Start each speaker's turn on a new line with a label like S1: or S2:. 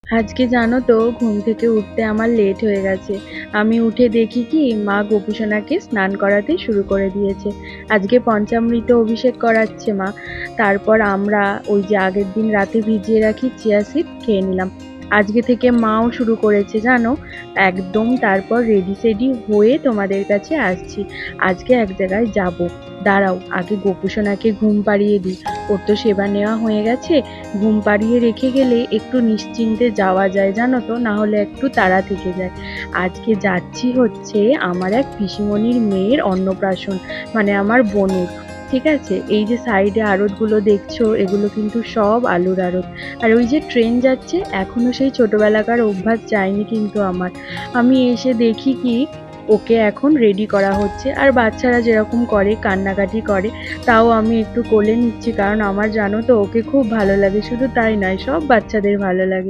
S1: আজকে জানো তো ঘুম থেকে উঠতে আমার লেট হয়ে গেছে। আমি উঠে দেখি কি মা গোপুসোনাকে স্নান করাতে শুরু করে দিয়েছে। আজকে পঞ্চামৃত অভিষেক করাচ্ছে মা। তারপর আমরা ওই যে আগের দিন রাতে ভিজিয়ে রাখি চিয়া সিড খেয়ে নিলাম। আজকে থেকে মাও শুরু করেছে জানো। একদম তারপর রেডি সেডি হয়ে তোমাদের কাছে আসছি। আজকে এক জায়গায় যাব। দাঁড়াও আগে গোপুসোনাকে ঘুম পাড়িয়ে দিই। ওর তো সেবা নেওয়া হয়ে গেছে। ঘুম পাড়িয়ে রেখে গেলে একটু নিশ্চিন্তে যাওয়া যায় জানো তো, না হলে একটু তাড়া থেকে যায়। আজকে যাচ্ছি হচ্ছে আমার এক পিসিমণির মেয়ের অন্নপ্রাশন, মানে আমার বোনের। ঠিক আছে, এই যে সাইডে আড়তগুলো দেখছো এগুলো কিন্তু সব আলুর আড়ত। আর ওই যে ট্রেন যাচ্ছে, এখনো সেই ছোটবেলাকার অভ্যাস যায়নি কিন্তু আমার। আমি এসে দেখি কি ওকে এখন রেডি করা হচ্ছে, আর বাচ্চারা যেরকম করে কান্নাকাটি করে, তাও আমি একটু কোলে নিচ্ছি, কারণ আমার জানো তো ওকে খুব ভালো লাগে। শুধু তাই নয়, সব বাচ্চাদের ভালো লাগে।